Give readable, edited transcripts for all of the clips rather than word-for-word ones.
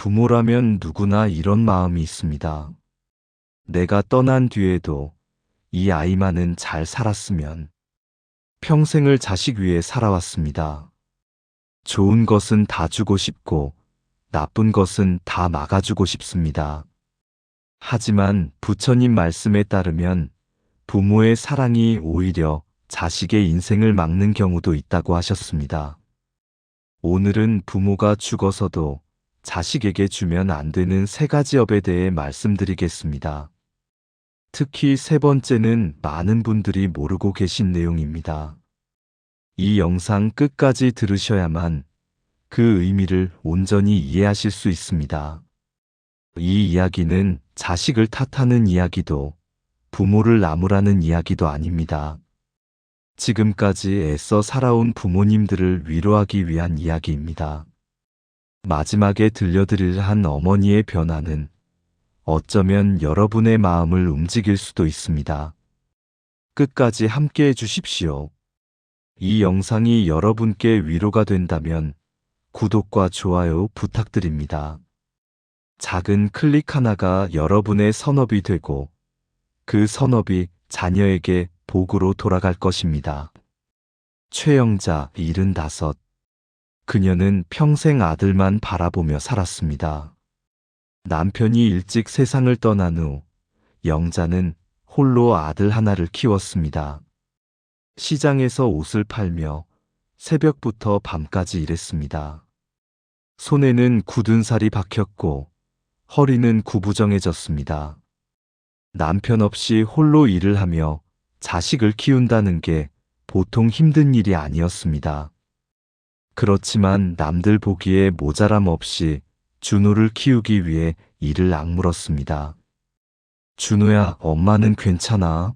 부모라면 누구나 이런 마음이 있습니다. 내가 떠난 뒤에도 이 아이만은 잘 살았으면. 평생을 자식 위해 살아왔습니다. 좋은 것은 다 주고 싶고 나쁜 것은 다 막아주고 싶습니다. 하지만 부처님 말씀에 따르면 부모의 사랑이 오히려 자식의 인생을 막는 경우도 있다고 하셨습니다. 오늘은 부모가 죽어서도 자식에게 주면 안 되는 3가지 업에 대해 말씀드리겠습니다. 특히 3번째는 많은 분들이 모르고 계신 내용입니다. 이 영상 끝까지 들으셔야만 그 의미를 온전히 이해하실 수 있습니다. 이 이야기는 자식을 탓하는 이야기도 부모를 나무라는 이야기도 아닙니다. 지금까지 애써 살아온 부모님들을 위로하기 위한 이야기입니다. 마지막에 들려드릴 한 어머니의 변화는 어쩌면 여러분의 마음을 움직일 수도 있습니다. 끝까지 함께 해주십시오. 이 영상이 여러분께 위로가 된다면 구독과 좋아요 부탁드립니다. 작은 클릭 하나가 여러분의 선업이 되고 그 선업이 자녀에게 복으로 돌아갈 것입니다. 최영자 75. 그녀는 평생 아들만 바라보며 살았습니다. 남편이 일찍 세상을 떠난 후 영자는 홀로 아들 하나를 키웠습니다. 시장에서 옷을 팔며 새벽부터 밤까지 일했습니다. 손에는 굳은 살이 박혔고 허리는 구부정해졌습니다. 남편 없이 홀로 일을 하며 자식을 키운다는 게 보통 힘든 일이 아니었습니다. 그렇지만 남들 보기에 모자람 없이 준호를 키우기 위해 이를 악물었습니다. 준호야, 엄마는 괜찮아.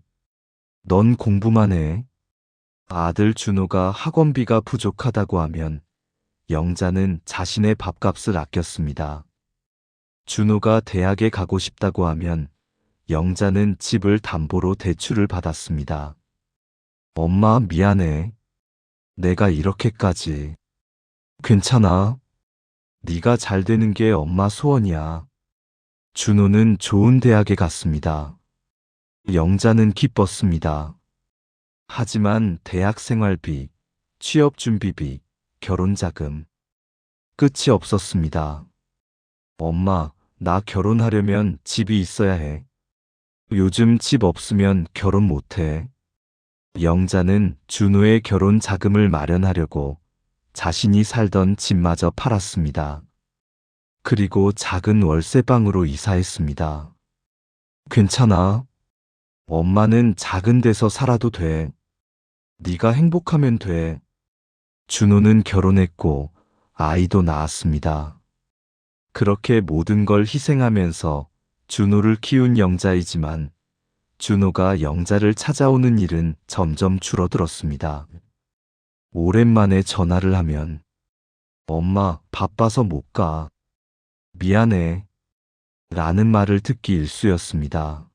넌 공부만 해. 아들 준호가 학원비가 부족하다고 하면 영자는 자신의 밥값을 아꼈습니다. 준호가 대학에 가고 싶다고 하면 영자는 집을 담보로 대출을 받았습니다. 엄마 미안해. 내가 이렇게까지. 괜찮아. 네가 잘 되는 게 엄마 소원이야. 준호는 좋은 대학에 갔습니다. 영자는 기뻤습니다. 하지만 대학 생활비, 취업 준비비, 결혼 자금. 끝이 없었습니다. 엄마, 나 결혼하려면 집이 있어야 해. 요즘 집 없으면 결혼 못해. 영자는 준호의 결혼 자금을 마련하려고 자신이 살던 집마저 팔았습니다. 그리고 작은 월세방으로 이사했습니다. 괜찮아. 엄마는 작은 데서 살아도 돼. 네가 행복하면 돼. 준호는 결혼했고 아이도 낳았습니다. 그렇게 모든 걸 희생하면서 준호를 키운 영자이지만 준호가 영자를 찾아오는 일은 점점 줄어들었습니다. 오랜만에 전화를 하면 엄마, 바빠서 못 가. 미안해. 라는 말을 듣기 일쑤였습니다.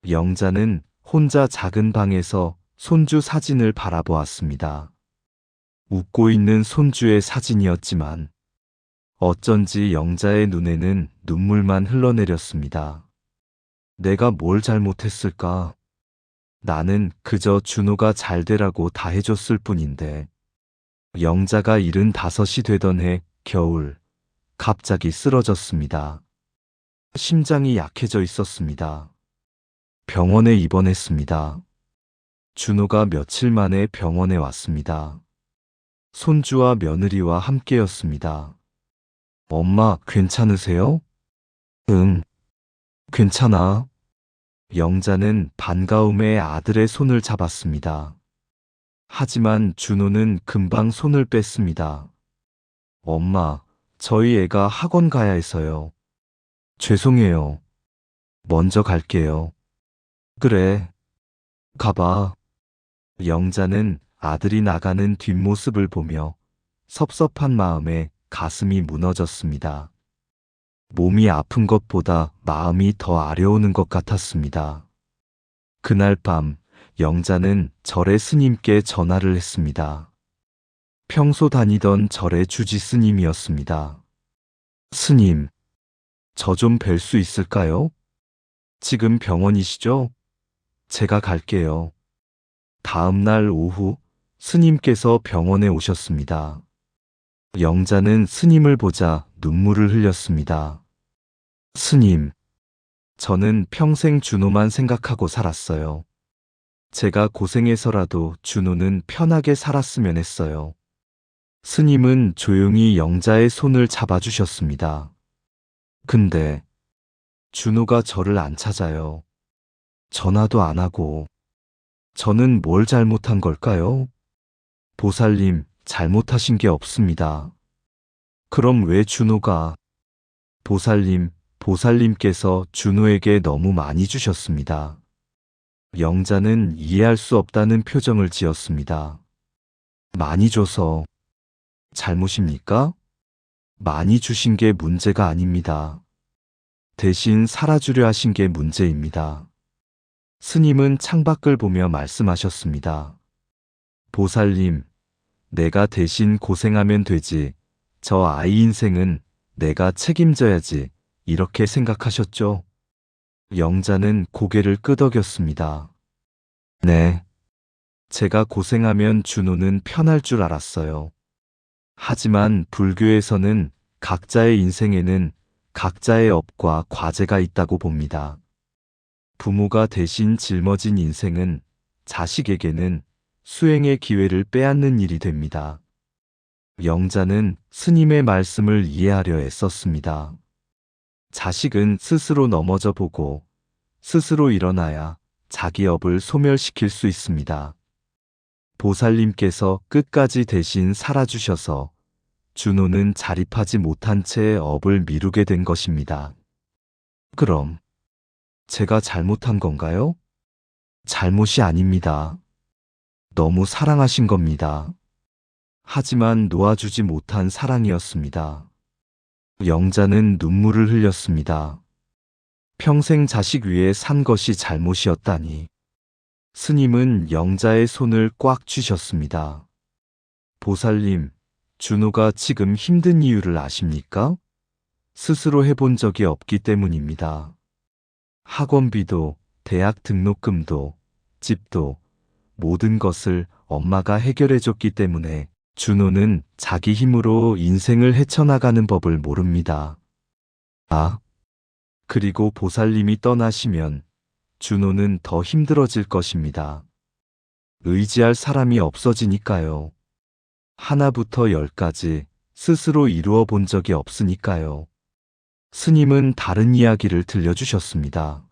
영자는 혼자 작은 방에서 손주 사진을 바라보았습니다. 웃고 있는 손주의 사진이었지만 어쩐지 영자의 눈에는 눈물만 흘러내렸습니다. 내가 뭘 잘못했을까? 나는 그저 준호가 잘 되라고 다 해줬을 뿐인데. 영자가 75이 되던 해 겨울 갑자기 쓰러졌습니다. 심장이 약해져 있었습니다. 병원에 입원했습니다. 준호가 며칠 만에 병원에 왔습니다. 손주와 며느리와 함께였습니다. 엄마, 괜찮으세요? 응, 괜찮아. 영자는 반가움에 아들의 손을 잡았습니다. 하지만 준호는 금방 손을 뺐습니다. 엄마, 저희 애가 학원 가야 해서요. 죄송해요. 먼저 갈게요. 그래. 가봐. 영자는 아들이 나가는 뒷모습을 보며 섭섭한 마음에 가슴이 무너졌습니다. 몸이 아픈 것보다 마음이 더 아려오는 것 같았습니다. 그날 밤 영자는 절의 스님께 전화를 했습니다. 평소 다니던 절의 주지 스님이었습니다. 스님, 저 좀 뵐 수 있을까요? 지금 병원이시죠? 제가 갈게요. 다음 날 오후 스님께서 병원에 오셨습니다. 영자는 스님을 보자 눈물을 흘렸습니다. 스님, 저는 평생 준호만 생각하고 살았어요. 제가 고생해서라도 준호는 편하게 살았으면 했어요. 스님은 조용히 영자의 손을 잡아주셨습니다. 근데 준호가 저를 안 찾아요. 전화도 안 하고. 저는 뭘 잘못한 걸까요? 보살님, 잘못하신 게 없습니다. 그럼 왜 준호가? 보살님께서 준호에게 너무 많이 주셨습니다. 영자는 이해할 수 없다는 표정을 지었습니다. 많이 줘서 잘못입니까? 많이 주신 게 문제가 아닙니다. 대신 살아주려 하신 게 문제입니다. 스님은 창밖을 보며 말씀하셨습니다. 보살님, 내가 대신 고생하면 되지. 저 아이 인생은 내가 책임져야지. 이렇게 생각하셨죠? 영자는 고개를 끄덕였습니다. 네. 제가 고생하면 준호는 편할 줄 알았어요. 하지만 불교에서는 각자의 인생에는 각자의 업과 과제가 있다고 봅니다. 부모가 대신 짊어진 인생은 자식에게는 수행의 기회를 빼앗는 일이 됩니다. 영자는 스님의 말씀을 이해하려 애썼습니다. 자식은 스스로 넘어져 보고 스스로 일어나야 자기 업을 소멸시킬 수 있습니다. 보살님께서 끝까지 대신 살아주셔서 준호는 자립하지 못한 채 업을 미루게 된 것입니다. 그럼 제가 잘못한 건가요? 잘못이 아닙니다. 너무 사랑하신 겁니다. 하지만 놓아주지 못한 사랑이었습니다. 영자는 눈물을 흘렸습니다. 평생 자식 위에 산 것이 잘못이었다니. 스님은 영자의 손을 꽉 쥐셨습니다. 보살님, 준호가 지금 힘든 이유를 아십니까? 스스로 해본 적이 없기 때문입니다. 학원비도, 대학 등록금도, 집도, 모든 것을 엄마가 해결해줬기 때문에 준호는 자기 힘으로 인생을 헤쳐나가는 법을 모릅니다. 아, 그리고 보살님이 떠나시면 준호는 더 힘들어질 것입니다. 의지할 사람이 없어지니까요. 하나부터 열까지 스스로 이루어 본 적이 없으니까요. 스님은 다른 이야기를 들려주셨습니다.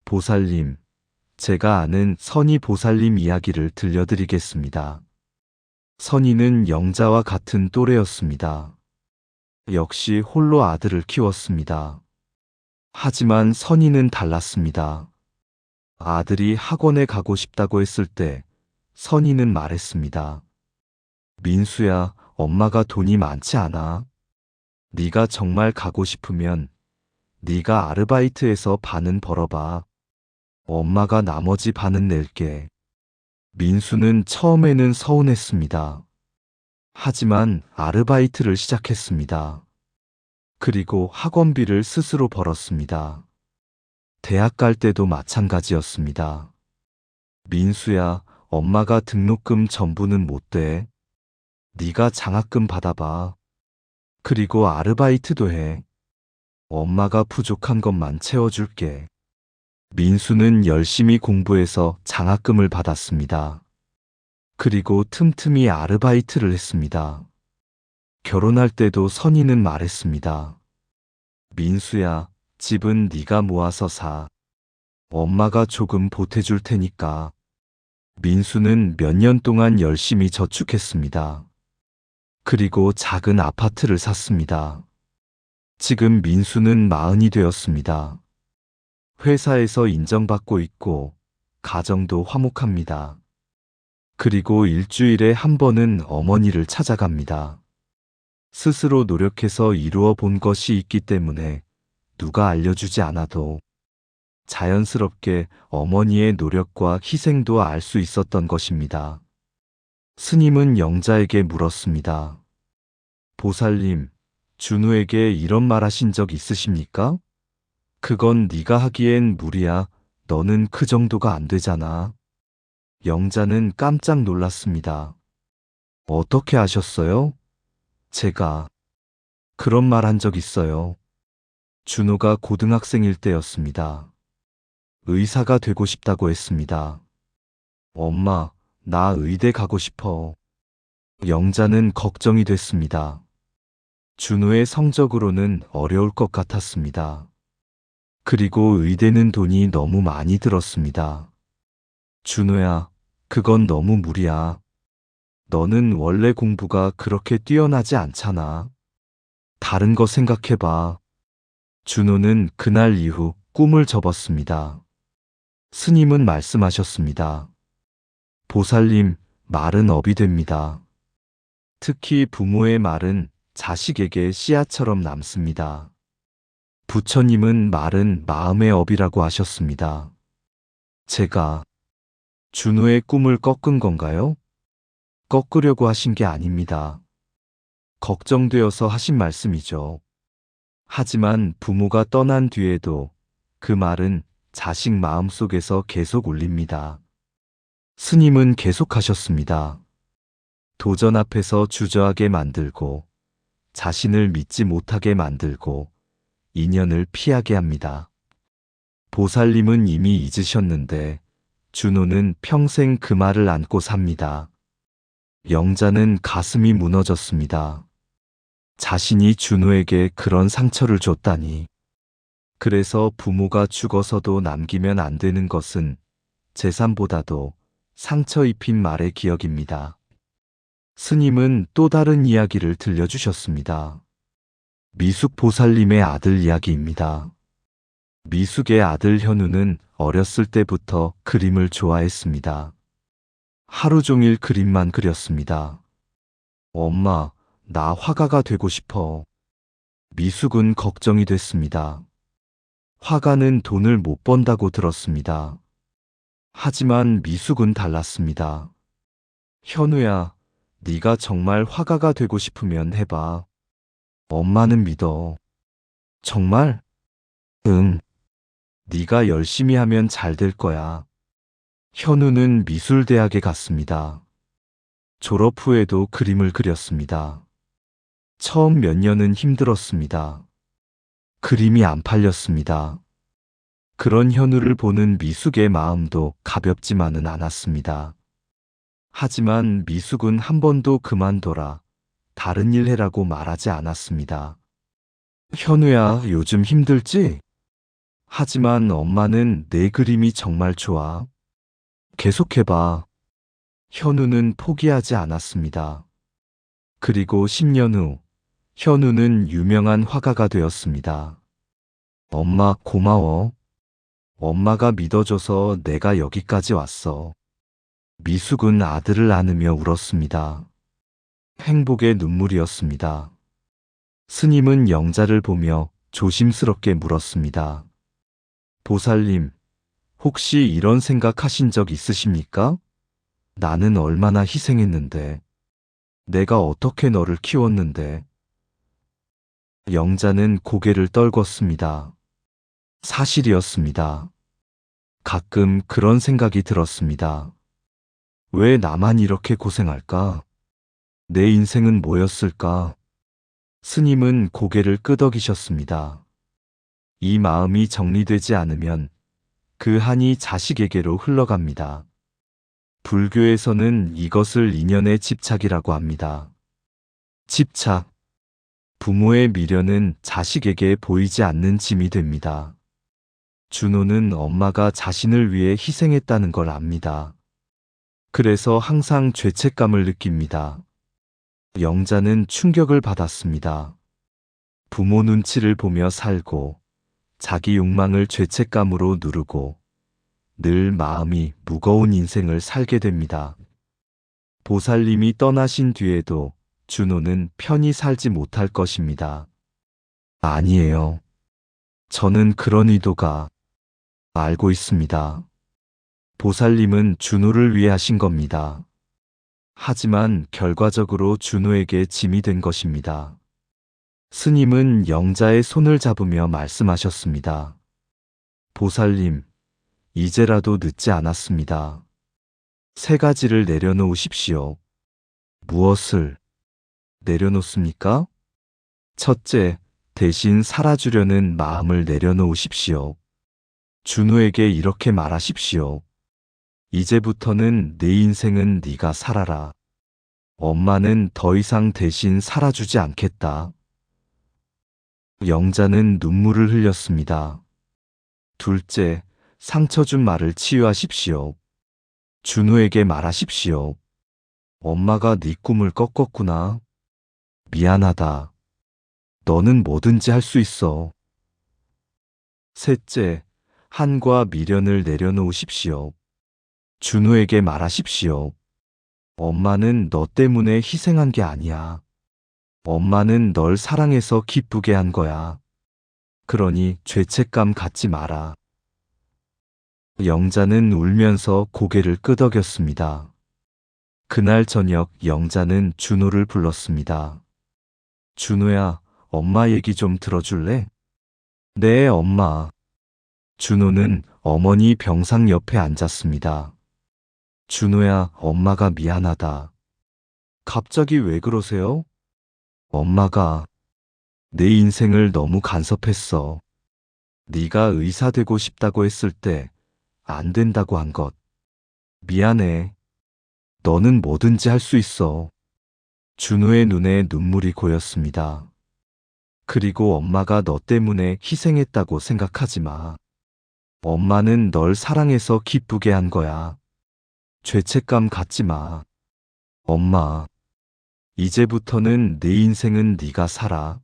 보살님, 제가 아는 선희 보살님 이야기를 들려드리겠습니다. 선희는 영자와 같은 또래였습니다. 역시 홀로 아들을 키웠습니다. 하지만 선희는 달랐습니다. 아들이 학원에 가고 싶다고 했을 때 선희는 말했습니다. 민수야, 엄마가 돈이 많지 않아. 네가 정말 가고 싶으면 네가 아르바이트해서 반은 벌어봐. 엄마가 나머지 반은 낼게. 민수는 처음에는 서운했습니다. 하지만 아르바이트를 시작했습니다. 그리고 학원비를 스스로 벌었습니다. 대학 갈 때도 마찬가지였습니다. 민수야, 엄마가 등록금 전부는 못 돼. 네가 장학금 받아봐. 그리고 아르바이트도 해. 엄마가 부족한 것만 채워줄게. 민수는 열심히 공부해서 장학금을 받았습니다. 그리고 틈틈이 아르바이트를 했습니다. 결혼할 때도 선희는 말했습니다. 민수야, 집은 네가 모아서 사. 엄마가 조금 보태줄 테니까. 민수는 몇 년 동안 열심히 저축했습니다. 그리고 작은 아파트를 샀습니다. 지금 민수는 40이 되었습니다. 회사에서 인정받고 있고 가정도 화목합니다. 그리고 일주일에 한 번은 어머니를 찾아갑니다. 스스로 노력해서 이루어 본 것이 있기 때문에 누가 알려주지 않아도 자연스럽게 어머니의 노력과 희생도 알 수 있었던 것입니다. 스님은 영자에게 물었습니다. 보살님, 준우에게 이런 말 하신 적 있으십니까? 그건 네가 하기엔 무리야. 너는 그 정도가 안 되잖아. 영자는 깜짝 놀랐습니다. 어떻게 아셨어요? 제가 그런 말 한 적 있어요. 준호가 고등학생일 때였습니다. 의사가 되고 싶다고 했습니다. 엄마, 나 의대 가고 싶어. 영자는 걱정이 됐습니다. 준호의 성적으로는 어려울 것 같았습니다. 그리고 의대는 돈이 너무 많이 들었습니다. 준호야, 그건 너무 무리야. 너는 원래 공부가 그렇게 뛰어나지 않잖아. 다른 거 생각해봐. 준호는 그날 이후 꿈을 접었습니다. 스님은 말씀하셨습니다. 보살님, 말은 업이 됩니다. 특히 부모의 말은 자식에게 씨앗처럼 남습니다. 부처님은 말은 마음의 업이라고 하셨습니다. 제가 준호의 꿈을 꺾은 건가요? 꺾으려고 하신 게 아닙니다. 걱정되어서 하신 말씀이죠. 하지만 부모가 떠난 뒤에도 그 말은 자식 마음 속에서 계속 울립니다. 스님은 계속하셨습니다. 도전 앞에서 주저하게 만들고 자신을 믿지 못하게 만들고 인연을 피하게 합니다. 보살님은 이미 잊으셨는데 준호는 평생 그 말을 안고 삽니다. 영자는 가슴이 무너졌습니다. 자신이 준호에게 그런 상처를 줬다니. 그래서 부모가 죽어서도 남기면 안 되는 것은 재산보다도 상처 입힌 말의 기억입니다. 스님은 또 다른 이야기를 들려주셨습니다. 미숙 보살님의 아들 이야기입니다. 미숙의 아들 현우는 어렸을 때부터 그림을 좋아했습니다. 하루 종일 그림만 그렸습니다. 엄마, 나 화가가 되고 싶어. 미숙은 걱정이 됐습니다. 화가는 돈을 못 번다고 들었습니다. 하지만 미숙은 달랐습니다. 현우야, 네가 정말 화가가 되고 싶으면 해봐. 엄마는 믿어. 정말? 응. 네가 열심히 하면 잘 될 거야. 현우는 미술대학에 갔습니다. 졸업 후에도 그림을 그렸습니다. 처음 몇 년은 힘들었습니다. 그림이 안 팔렸습니다. 그런 현우를 보는 미숙의 마음도 가볍지만은 않았습니다. 하지만 미숙은 한 번도 그만둬라, 다른 일 해라고 말하지 않았습니다. 현우야, 요즘 힘들지? 하지만 엄마는 내 그림이 정말 좋아. 계속해봐. 현우는 포기하지 않았습니다. 그리고 10년 후, 현우는 유명한 화가가 되었습니다. 엄마, 고마워. 엄마가 믿어줘서 내가 여기까지 왔어. 미숙은 아들을 안으며 울었습니다. 행복의 눈물이었습니다. 스님은 영자를 보며 조심스럽게 물었습니다. 보살님, 혹시 이런 생각하신 적 있으십니까? 나는 얼마나 희생했는데, 내가 어떻게 너를 키웠는데. 영자는 고개를 떨궜습니다. 사실이었습니다. 가끔 그런 생각이 들었습니다. 왜 나만 이렇게 고생할까? 내 인생은 뭐였을까? 스님은 고개를 끄덕이셨습니다. 이 마음이 정리되지 않으면 그 한이 자식에게로 흘러갑니다. 불교에서는 이것을 인연의 집착이라고 합니다. 집착. 부모의 미련은 자식에게 보이지 않는 짐이 됩니다. 준호는 엄마가 자신을 위해 희생했다는 걸 압니다. 그래서 항상 죄책감을 느낍니다. 영자는 충격을 받았습니다. 부모 눈치를 보며 살고 자기 욕망을 죄책감으로 누르고 늘 마음이 무거운 인생을 살게 됩니다. 보살님이 떠나신 뒤에도 준호는 편히 살지 못할 것입니다. 아니에요. 저는 그런 의도가 알고 있습니다. 보살님은 준호를 위해 하신 겁니다. 하지만 결과적으로 준호에게 짐이 된 것입니다. 스님은 영자의 손을 잡으며 말씀하셨습니다. 보살님, 이제라도 늦지 않았습니다. 세 가지를 내려놓으십시오. 무엇을 내려놓습니까? 첫째, 대신 살아주려는 마음을 내려놓으십시오. 준우에게 이렇게 말하십시오. 이제부터는 내 인생은 네가 살아라. 엄마는 더 이상 대신 살아주지 않겠다. 영자는 눈물을 흘렸습니다. 둘째, 상처 준 말을 치유하십시오. 준우에게 말하십시오. 엄마가 네 꿈을 꺾었구나. 미안하다. 너는 뭐든지 할 수 있어. 셋째, 한과 미련을 내려놓으십시오. 준우에게 말하십시오. 엄마는 너 때문에 희생한 게 아니야. 엄마는 널 사랑해서 기쁘게 한 거야. 그러니 죄책감 갖지 마라. 영자는 울면서 고개를 끄덕였습니다. 그날 저녁 영자는 준우를 불렀습니다. 준우야, 엄마 얘기 좀 들어줄래? 네, 엄마. 준우는 어머니 병상 옆에 앉았습니다. 준우야, 엄마가 미안하다. 갑자기 왜 그러세요? 엄마가 내 인생을 너무 간섭했어. 네가 의사 되고 싶다고 했을 때 안 된다고 한 것. 미안해. 너는 뭐든지 할 수 있어. 준우의 눈에 눈물이 고였습니다. 그리고 엄마가 너 때문에 희생했다고 생각하지 마. 엄마는 널 사랑해서 기쁘게 한 거야. 죄책감 갖지 마. 엄마, 이제부터는 내 인생은 네가 살아.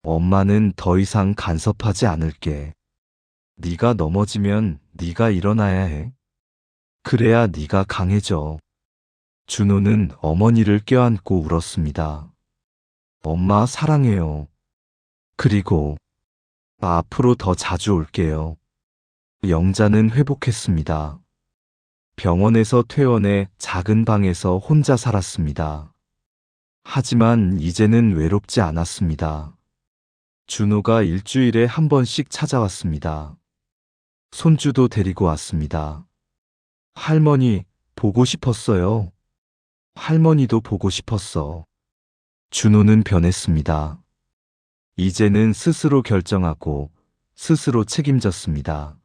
엄마는 더 이상 간섭하지 않을게. 네가 넘어지면 네가 일어나야 해. 그래야 네가 강해져. 준호는 어머니를 껴안고 울었습니다. 엄마 사랑해요. 그리고 앞으로 더 자주 올게요. 영자는 회복했습니다. 병원에서 퇴원해 작은 방에서 혼자 살았습니다. 하지만 이제는 외롭지 않았습니다. 준호가 일주일에 한 번씩 찾아왔습니다. 손주도 데리고 왔습니다. 할머니, 보고 싶었어요. 할머니도 보고 싶었어. 준호는 변했습니다. 이제는 스스로 결정하고 스스로 책임졌습니다.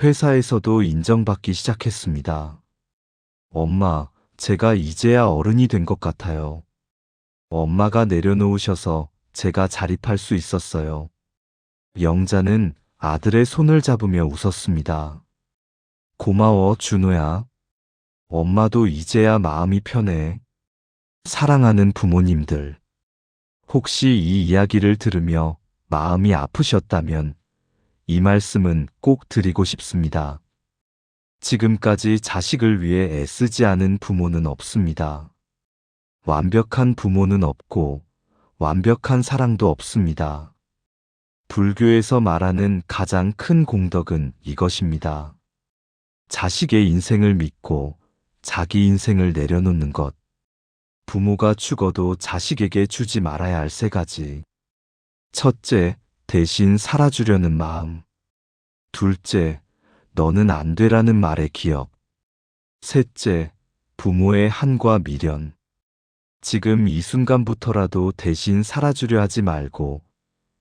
회사에서도 인정받기 시작했습니다. 엄마, 제가 이제야 어른이 된 것 같아요. 엄마가 내려놓으셔서 제가 자립할 수 있었어요. 영자는 아들의 손을 잡으며 웃었습니다. 고마워, 준호야. 엄마도 이제야 마음이 편해. 사랑하는 부모님들, 혹시 이 이야기를 들으며 마음이 아프셨다면 이 말씀은 꼭 드리고 싶습니다. 지금까지 자식을 위해 애쓰지 않은 부모는 없습니다. 완벽한 부모는 없고 완벽한 사랑도 없습니다. 불교에서 말하는 가장 큰 공덕은 이것입니다. 자식의 인생을 믿고 자기 인생을 내려놓는 것. 부모가 죽어도 자식에게 주지 말아야 할 세 가지. 첫째, 대신 살아주려는 마음. 둘째, 너는 안 되라는 말의 기억. 셋째, 부모의 한과 미련. 지금 이 순간부터라도 대신 살아주려 하지 말고,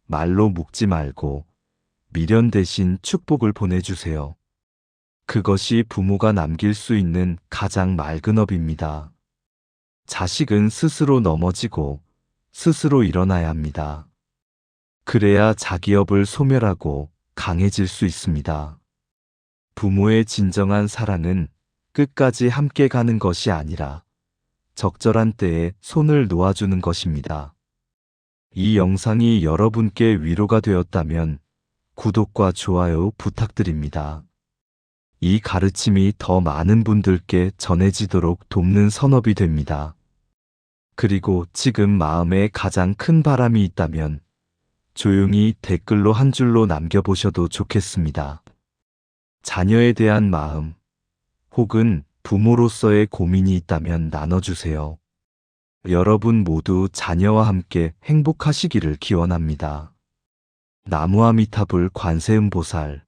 말로 묵지 말고, 미련 대신 축복을 보내주세요. 그것이 부모가 남길 수 있는 가장 맑은 업입니다. 자식은 스스로 넘어지고 스스로 일어나야 합니다. 그래야 자기 업을 소멸하고 강해질 수 있습니다. 부모의 진정한 사랑은 끝까지 함께 가는 것이 아니라 적절한 때에 손을 놓아주는 것입니다. 이 영상이 여러분께 위로가 되었다면 구독과 좋아요 부탁드립니다. 이 가르침이 더 많은 분들께 전해지도록 돕는 선업이 됩니다. 그리고 지금 마음에 가장 큰 바람이 있다면 조용히 댓글로 한 줄로 남겨보셔도 좋겠습니다. 자녀에 대한 마음, 혹은 부모로서의 고민이 있다면 나눠주세요. 여러분 모두 자녀와 함께 행복하시기를 기원합니다. 나무아미타불 관세음보살